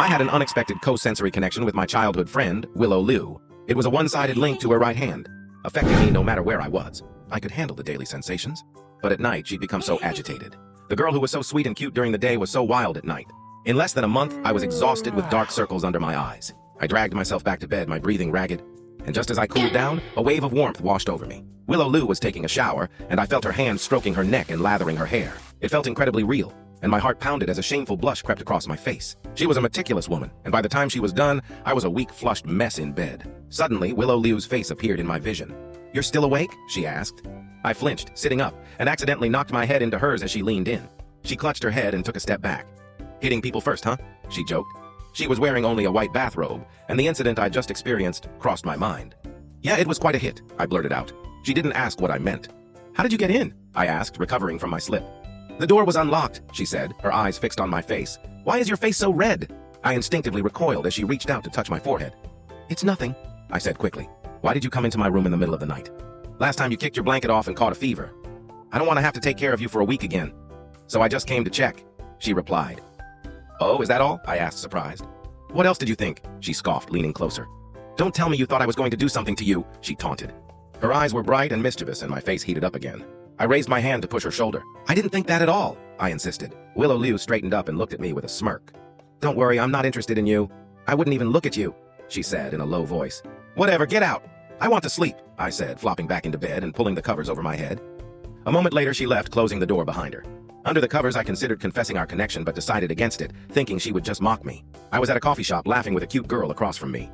I had an unexpected co-sensory connection with my childhood friend, Willow Liu. It was a one-sided link to her right hand, affecting me no matter where I was. I could handle the daily sensations, but at night she'd become so agitated. The girl who was so sweet and cute during the day was so wild at night. In less than a month, I was exhausted with dark circles under my eyes. I dragged myself back to bed, my breathing ragged, and just as I cooled down, a wave of warmth washed over me. Willow Liu was taking a shower, and I felt her hand stroking her neck and lathering her hair. It felt incredibly real, and my heart pounded as a shameful blush crept across my face. She was a meticulous woman, and by the time she was done, I was a weak, flushed mess in bed. Suddenly, Willow Liu's face appeared in my vision. "You're still awake?" she asked. I flinched, sitting up, and accidentally knocked my head into hers as she leaned in. She clutched her head and took a step back. "Hitting people first, huh?" she joked. She was wearing only a white bathrobe, and the incident I just experienced crossed my mind. "Yeah, it was quite a hit," I blurted out. She didn't ask what I meant. "How did you get in?" I asked, recovering from my slip. "The door was unlocked," she said, her eyes fixed on my face. "Why is your face so red?" I instinctively recoiled as she reached out to touch my forehead. "It's nothing," I said quickly. "Why did you come into my room in the middle of the night? Last time you kicked your blanket off and caught a fever. I don't want to have to take care of you for a week again. So I just came to check," she replied. "Oh, is that all?" I asked, surprised. "What else did you think?" she scoffed, leaning closer. "Don't tell me you thought I was going to do something to you," she taunted. Her eyes were bright and mischievous, and my face heated up again. I raised my hand to push her shoulder. "I didn't think that at all," I insisted. Willow Liu straightened up and looked at me with a smirk. "Don't worry, I'm not interested in you. I wouldn't even look at you," she said in a low voice. "Whatever, get out. I want to sleep," I said, flopping back into bed and pulling the covers over my head. A moment later, she left, closing the door behind her. Under the covers, I considered confessing our connection but decided against it, thinking she would just mock me. I was at a coffee shop laughing with a cute girl across from me.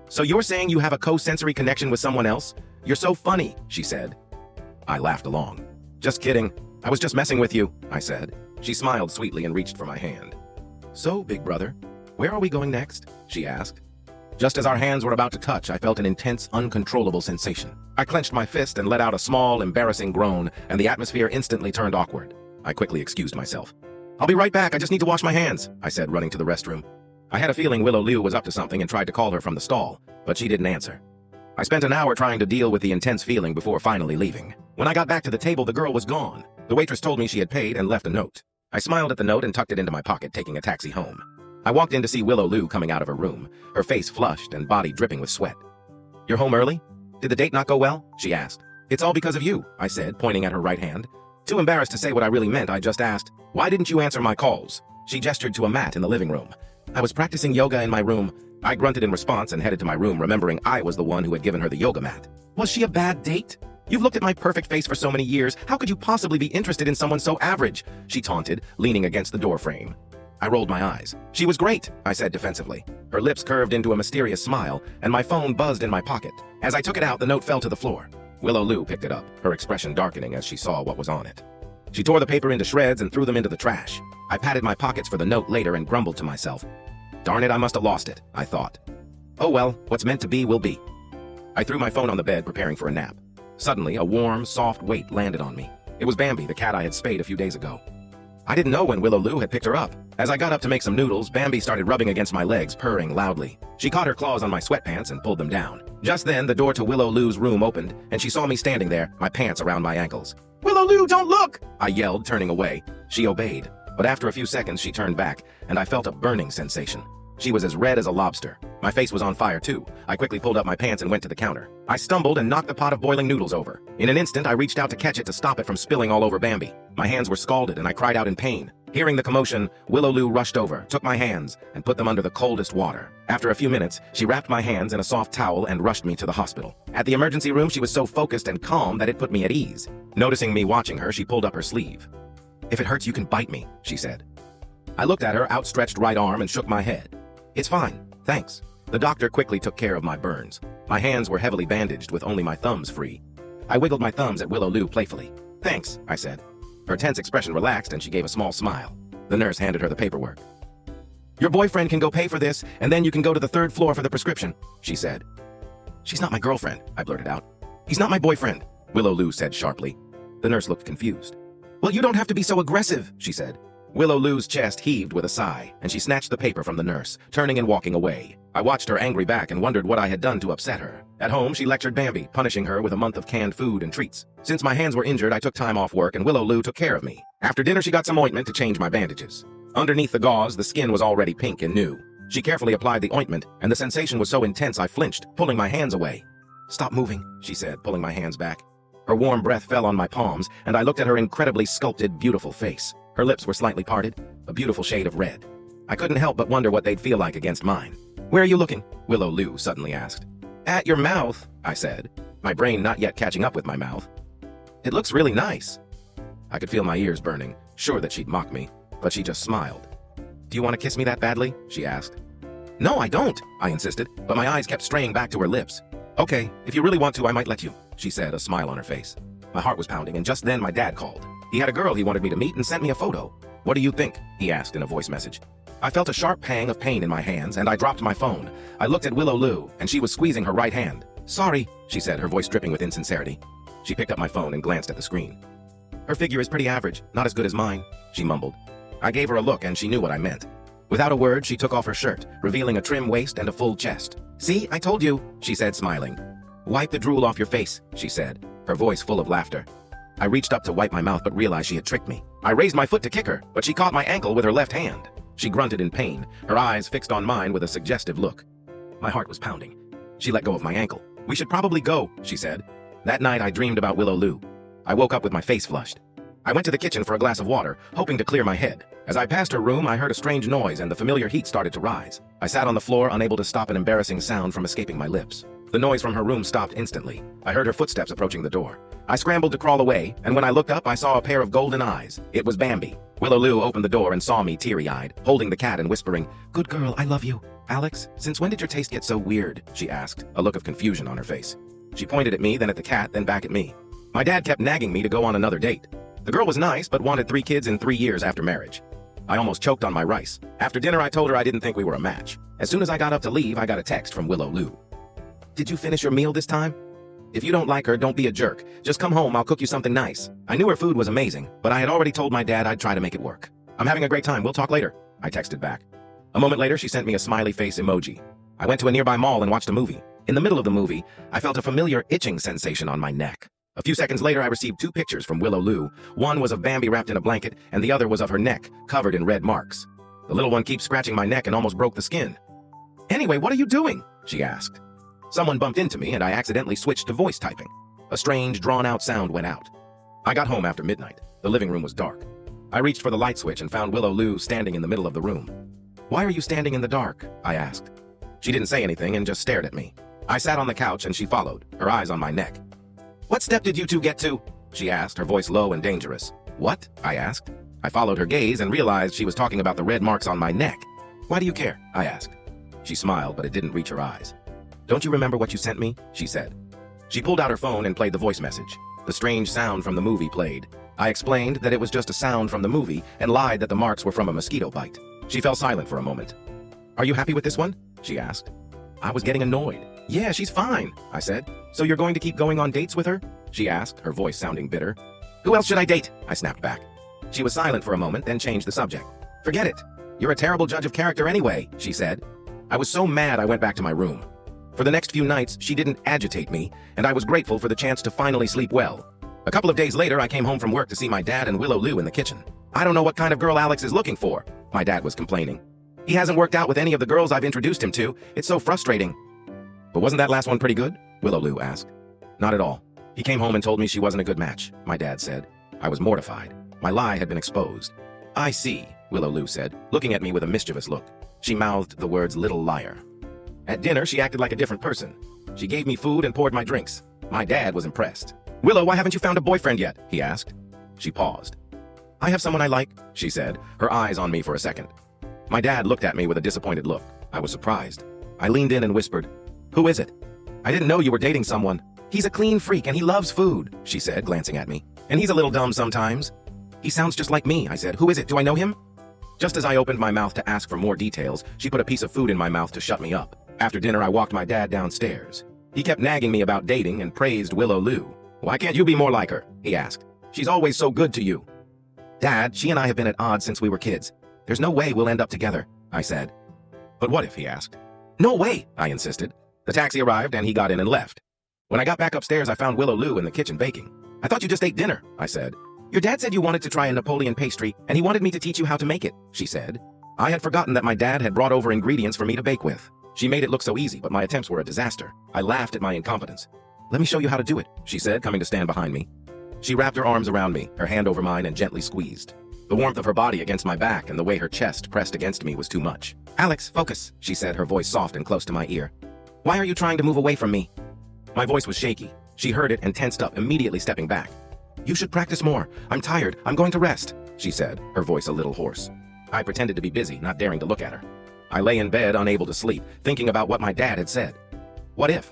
"So you're saying you have a co-sensory connection with someone else? You're so funny," she said. I laughed along. "Just kidding. I was just messing with you," I said. She smiled sweetly and reached for my hand. "So, big brother, where are we going next?" she asked. Just as our hands were about to touch, I felt an intense, uncontrollable sensation. I clenched my fist and let out a small, embarrassing groan, and the atmosphere instantly turned awkward. I quickly excused myself. "I'll be right back, I just need to wash my hands," I said, running to the restroom. I had a feeling Willow Liu was up to something and tried to call her from the stall, but she didn't answer. I spent an hour trying to deal with the intense feeling before finally leaving. When I got back to the table, the girl was gone. The waitress told me she had paid and left a note. I smiled at the note and tucked it into my pocket, taking a taxi home. I walked in to see Willow Liu coming out of her room, her face flushed and body dripping with sweat. "You're home early? Did the date not go well?" she asked. "It's all because of you," I said, pointing at her right hand. Too embarrassed to say what I really meant, I just asked, "Why didn't you answer my calls?" She gestured to a mat in the living room. "I was practicing yoga in my room." I grunted in response and headed to my room, remembering I was the one who had given her the yoga mat. "Was she a bad date? You've looked at my perfect face for so many years. How could you possibly be interested in someone so average?" she taunted, leaning against the doorframe. I rolled my eyes. "She was great," I said defensively. Her lips curved into a mysterious smile, and my phone buzzed in my pocket. As I took it out, the note fell to the floor. Willow Liu picked it up, her expression darkening as she saw what was on it. She tore the paper into shreds and threw them into the trash. I patted my pockets for the note later and grumbled to myself. Darn it, I must have lost it, I thought. Oh well, what's meant to be will be. I threw my phone on the bed, preparing for a nap. Suddenly, a warm, soft weight landed on me. It was Bambi, the cat I had spayed a few days ago. I didn't know when Willow Liu had picked her up. As I got up to make some noodles, Bambi started rubbing against my legs, purring loudly. She caught her claws on my sweatpants and pulled them down. Just then, the door to Willow Liu's room opened, and she saw me standing there, my pants around my ankles. "Willow Liu, don't look!" I yelled, turning away. She obeyed, but after a few seconds she turned back, and I felt a burning sensation. She was as red as a lobster. My face was on fire too. I quickly pulled up my pants and went to the counter. I stumbled and knocked the pot of boiling noodles over. In an instant, I reached out to catch it to stop it from spilling all over Bambi. My hands were scalded and I cried out in pain. Hearing the commotion, Willow Liu rushed over, took my hands, and put them under the coldest water. After a few minutes, she wrapped my hands in a soft towel and rushed me to the hospital. At the emergency room, she was so focused and calm that it put me at ease. Noticing me watching her, she pulled up her sleeve. "If it hurts, you can bite me," she said. I looked at her outstretched right arm and shook my head. "It's fine, thanks." The doctor quickly took care of my burns. My hands were heavily bandaged with only my thumbs free. I wiggled my thumbs at Willow Liu playfully. "Thanks," I said. Her tense expression relaxed and she gave a small smile. The nurse handed her the paperwork. "Your boyfriend can go pay for this, and then you can go to the 3rd floor for the prescription," she said. "She's not my girlfriend," I blurted out. "He's not my boyfriend," Willow Liu said sharply. The nurse looked confused. "Well, you don't have to be so aggressive," she said. Willow Liu's chest heaved with a sigh, and she snatched the paper from the nurse, turning and walking away. I watched her angry back and wondered what I had done to upset her. At home, she lectured Bambi, punishing her with a month of canned food and treats. Since my hands were injured, I took time off work and Willow Liu took care of me. After dinner, she got some ointment to change my bandages. Underneath the gauze, the skin was already pink and new. She carefully applied the ointment, and the sensation was so intense I flinched, pulling my hands away. "Stop moving," she said, pulling my hands back. Her warm breath fell on my palms, and I looked at her incredibly sculpted, beautiful face. Her lips were slightly parted, a beautiful shade of red. I couldn't help but wonder what they'd feel like against mine. "Where are you looking?" Willow Lu suddenly asked. "At your mouth," I said, my brain not yet catching up with my mouth. "It looks really nice." I could feel my ears burning, sure that she'd mock me, but she just smiled. "Do you want to kiss me that badly?" she asked. "No, I don't," I insisted, but my eyes kept straying back to her lips. "Okay, if you really want to, I might let you," she said, a smile on her face. My heart was pounding, and just then my dad called. He had a girl he wanted me to meet and sent me a photo. "What do you think?" he asked in a voice message. I felt a sharp pang of pain in my hands, and I dropped my phone. I looked at Willow Lu, and she was squeezing her right hand. "Sorry," she said, her voice dripping with insincerity. She picked up my phone and glanced at the screen. "Her figure is pretty average, not as good as mine," she mumbled. I gave her a look, and she knew what I meant. Without a word, she took off her shirt, revealing a trim waist and a full chest. "See, I told you," she said, smiling. "Wipe the drool off your face," she said, her voice full of laughter. I reached up to wipe my mouth but realized she had tricked me. I raised my foot to kick her, but she caught my ankle with her left hand. She grunted in pain, her eyes fixed on mine with a suggestive look. My heart was pounding. She let go of my ankle. "We should probably go," she said. That night I dreamed about Willow Lu. I woke up with my face flushed. I went to the kitchen for a glass of water, hoping to clear my head. As I passed her room, I heard a strange noise and the familiar heat started to rise. I sat on the floor, unable to stop an embarrassing sound from escaping my lips. The noise from her room stopped instantly. I heard her footsteps approaching the door. I scrambled to crawl away, and when I looked up, I saw a pair of golden eyes. It was Bambi. Willow Lu opened the door and saw me teary-eyed, holding the cat and whispering, "Good girl, I love you." "Alex, since when did your taste get so weird?" she asked, a look of confusion on her face. She pointed at me, then at the cat, then back at me. My dad kept nagging me to go on another date. The girl was nice, but wanted 3 kids in 3 years after marriage. I almost choked on my rice. After dinner, I told her I didn't think we were a match. As soon as I got up to leave, I got a text from Willow Lu. "Did you finish your meal this time? If you don't like her, don't be a jerk. Just come home, I'll cook you something nice." I knew her food was amazing, but I had already told my dad I'd try to make it work. "I'm having a great time, we'll talk later," I texted back. A moment later, she sent me a smiley face emoji. I went to a nearby mall and watched a movie. In the middle of the movie, I felt a familiar itching sensation on my neck. A few seconds later, I received 2 pictures from Willow Lu. One was of Bambi wrapped in a blanket, and the other was of her neck, covered in red marks. The little one keeps scratching my neck and almost broke the skin. "Anyway, what are you doing?" she asked. Someone bumped into me, and I accidentally switched to voice typing. A strange, drawn-out sound went out. I got home after midnight. The living room was dark. I reached for the light switch and found Willow Lu standing in the middle of the room. "Why are you standing in the dark?" I asked. She didn't say anything and just stared at me. I sat on the couch and she followed, her eyes on my neck. "What step did you two get to?" she asked, her voice low and dangerous. "What?" I asked. I followed her gaze and realized she was talking about the red marks on my neck. "Why do you care?" I asked. She smiled, but it didn't reach her eyes. "Don't you remember what you sent me?" she said. She pulled out her phone and played the voice message. The strange sound from the movie played. I explained that it was just a sound from the movie and lied that the marks were from a mosquito bite. She fell silent for a moment. "Are you happy with this one?" she asked. I was getting annoyed. "Yeah, she's fine," I said. "So you're going to keep going on dates with her?" she asked, her voice sounding bitter. "Who else should I date?" I snapped back. She was silent for a moment, then changed the subject. "Forget it. You're a terrible judge of character anyway," she said. I was so mad I went back to my room. For the next few nights, she didn't agitate me, and I was grateful for the chance to finally sleep well. A couple of days later, I came home from work to see my dad and Willow Lu in the kitchen. "I don't know what kind of girl Alex is looking for," my dad was complaining. "He hasn't worked out with any of the girls I've introduced him to. It's so frustrating." "But wasn't that last one pretty good?" Willow Lu asked. "Not at all. He came home and told me she wasn't a good match," my dad said. I was mortified. My lie had been exposed. "I see," Willow Lu said, looking at me with a mischievous look. She mouthed the words "little liar." At dinner, she acted like a different person. She gave me food and poured my drinks. My dad was impressed. "Willow, why haven't you found a boyfriend yet?" he asked. She paused. "I have someone I like," she said, her eyes on me for a second. My dad looked at me with a disappointed look. I was surprised. I leaned in and whispered, "Who is it?" "I didn't know you were dating someone. He's a clean freak and he loves food," she said, glancing at me. "And he's a little dumb sometimes." "He sounds just like me," I said. "Who is it? Do I know him?" Just as I opened my mouth to ask for more details, she put a piece of food in my mouth to shut me up. After dinner, I walked my dad downstairs. He kept nagging me about dating and praised Willow Lu. "Why can't you be more like her?" he asked. "She's always so good to you." "Dad, she and I have been at odds since we were kids. There's no way we'll end up together," I said. "But what if?" he asked. "No way," I insisted. The taxi arrived and he got in and left. When I got back upstairs, I found Willow Lu in the kitchen baking. "I thought you just ate dinner," I said. "Your dad said you wanted to try a Napoleon pastry, and he wanted me to teach you how to make it," she said. I had forgotten that my dad had brought over ingredients for me to bake with. She made it look so easy, but my attempts were a disaster. I laughed at my incompetence. "Let me show you how to do it," she said, coming to stand behind me. She wrapped her arms around me, her hand over mine, and gently squeezed. The warmth of her body against my back and the way her chest pressed against me was too much. "Alex, focus," she said, her voice soft and close to my ear. "Why are you trying to move away from me?" My voice was shaky. She heard it and tensed up, immediately stepping back. "You should practice more. I'm tired. I'm going to rest," she said, her voice a little hoarse. I pretended to be busy, not daring to look at her. I lay in bed, unable to sleep, thinking about what my dad had said. What if?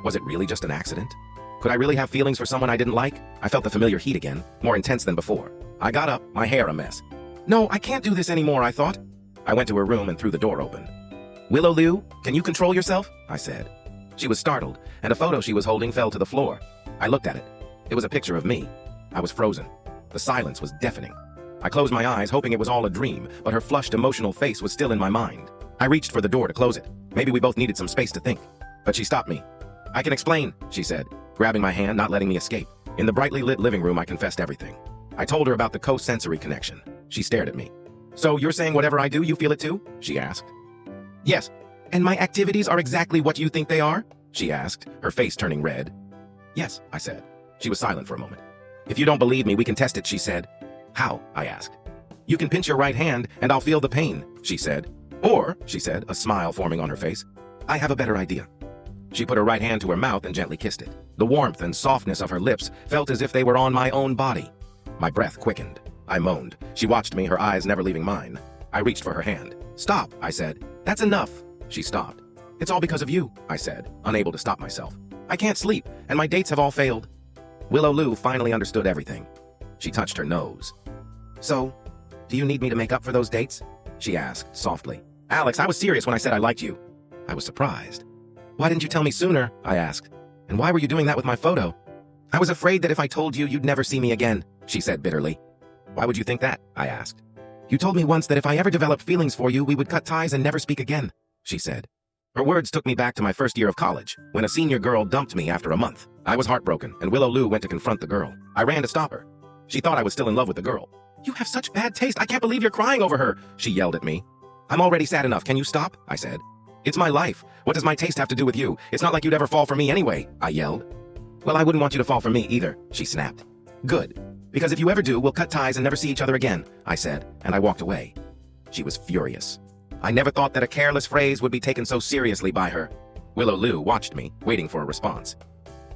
Was it really just an accident? Could I really have feelings for someone I didn't like? I felt the familiar heat again, more intense than before. I got up, my hair a mess. "No, I can't do this anymore," I thought. I went to her room and threw the door open. "Willow Liu, can you control yourself?" I said. She was startled, and a photo she was holding fell to the floor. I looked at it. It was a picture of me. I was frozen. The silence was deafening. I closed my eyes, hoping it was all a dream, but her flushed, emotional face was still in my mind. I reached for the door to close it. Maybe we both needed some space to think. But she stopped me. "I can explain," she said, grabbing my hand, not letting me escape. In the brightly lit living room, I confessed everything. I told her about the co-sensory connection. She stared at me. "So you're saying whatever I do, you feel it too?" she asked. "Yes. And my activities are exactly what you think they are?" she asked, her face turning red. "Yes," I said. She was silent for a moment. "If you don't believe me, we can test it," she said. "How?" I asked. "You can pinch your right hand, and I'll feel the pain," she said. "Or," she said, a smile forming on her face, "I have a better idea." She put her right hand to her mouth and gently kissed it. The warmth and softness of her lips felt as if they were on my own body. My breath quickened. I moaned. She watched me, her eyes never leaving mine. I reached for her hand. "Stop," I said. "That's enough." She stopped. "It's all because of you," I said, unable to stop myself. "I can't sleep, and my dates have all failed." Willow Liu finally understood everything. She touched her nose. "So, do you need me to make up for those dates?" she asked, softly. "Alex, I was serious when I said I liked you." I was surprised. "Why didn't you tell me sooner?" I asked. "And why were you doing that with my photo?" "I was afraid that if I told you, you'd never see me again," she said bitterly. "Why would you think that?" I asked. "You told me once that if I ever developed feelings for you, we would cut ties and never speak again," she said. Her words took me back to my first year of college, when a senior girl dumped me after a month. I was heartbroken, and Willow Liu went to confront the girl. I ran to stop her. She thought I was still in love with the girl. "You have such bad taste. I can't believe you're crying over her," she yelled at me. "I'm already sad enough. Can you stop?" I said. "It's my life. What does my taste have to do with you? It's not like you'd ever fall for me anyway," I yelled. "Well, I wouldn't want you to fall for me either," she snapped. "Good. Because if you ever do, we'll cut ties and never see each other again," I said, and I walked away. She was furious. I never thought that a careless phrase would be taken so seriously by her. Willow Liu watched me, waiting for a response.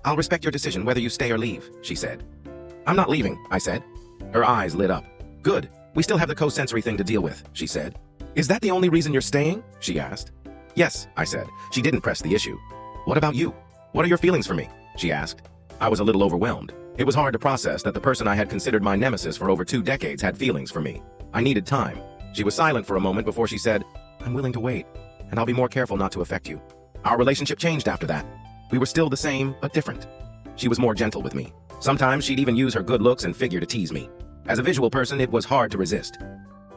"I'll respect your decision whether you stay or leave," she said. "I'm not leaving," I said. Her eyes lit up. "Good. We still have the co-sensory thing to deal with," she said. "Is that the only reason you're staying?" she asked. "Yes," I said. She didn't press the issue. "What about you? What are your feelings for me?" she asked. I was a little overwhelmed. It was hard to process that the person I had considered my nemesis for over 2 decades had feelings for me. I needed time. She was silent for a moment before she said, "I'm willing to wait, and I'll be more careful not to affect you." Our relationship changed after that. We were still the same, but different. She was more gentle with me. Sometimes she'd even use her good looks and figure to tease me. As a visual person, it was hard to resist.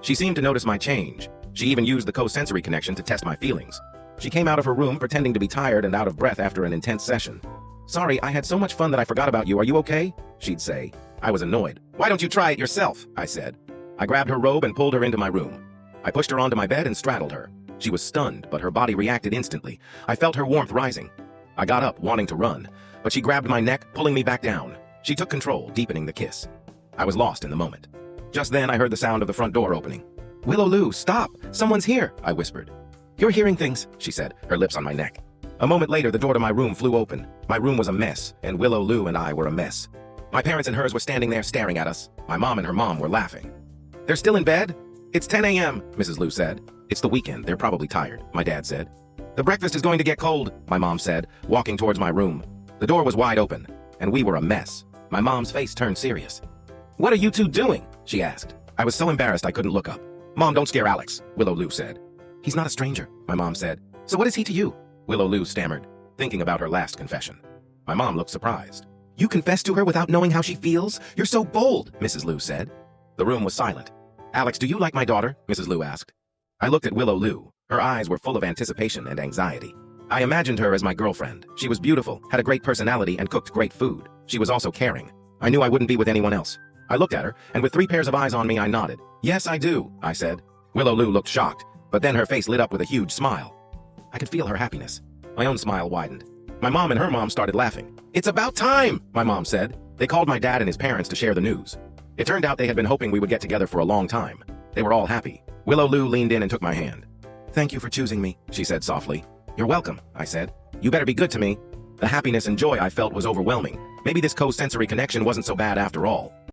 She seemed to notice my change. She even used the co-sensory connection to test my feelings. She came out of her room pretending to be tired and out of breath after an intense session. "Sorry, I had so much fun that I forgot about you. Are you okay?" she'd say. I was annoyed. "Why don't you try it yourself?" I said. I grabbed her robe and pulled her into my room. I pushed her onto my bed and straddled her. She was stunned, but her body reacted instantly. I felt her warmth rising. I got up, wanting to run, but she grabbed my neck, pulling me back down. She took control, deepening the kiss. I was lost in the moment. Just then, I heard the sound of the front door opening. "Willow Liu, stop! Someone's here!" I whispered. "You're hearing things," she said, her lips on my neck. A moment later, the door to my room flew open. My room was a mess, and Willow Liu and I were a mess. My parents and hers were standing there staring at us. My mom and her mom were laughing. "They're still in bed?" "It's 10 a.m., Mrs. Liu said. "It's the weekend. They're probably tired," my dad said. "The breakfast is going to get cold," my mom said, walking towards my room. The door was wide open, and we were a mess. My mom's face turned serious. "What are you two doing?" she asked. I was so embarrassed I couldn't look up. "Mom, don't scare Alex," Willow Liu said. "He's not a stranger," my mom said. "So what is he to you?" Willow Liu stammered, thinking about her last confession. My mom looked surprised. "You confessed to her without knowing how she feels? You're so bold," Mrs. Liu said. The room was silent. "Alex, do you like my daughter?" Mrs. Liu asked. I looked at Willow Liu. Her eyes were full of anticipation and anxiety. I imagined her as my girlfriend. She was beautiful, had a great personality, and cooked great food. She was also caring. I knew I wouldn't be with anyone else. I looked at her, and with 3 pairs of eyes on me, I nodded. "Yes, I do," I said. Willow Lou looked shocked, but then her face lit up with a huge smile. I could feel her happiness. My own smile widened. My mom and her mom started laughing. "It's about time," my mom said. They called my dad and his parents to share the news. It turned out they had been hoping we would get together for a long time. They were all happy. Willow Lou leaned in and took my hand. "Thank you for choosing me," she said softly. "You're welcome," I said. "You better be good to me." The happiness and joy I felt was overwhelming. Maybe this co-sensory connection wasn't so bad after all.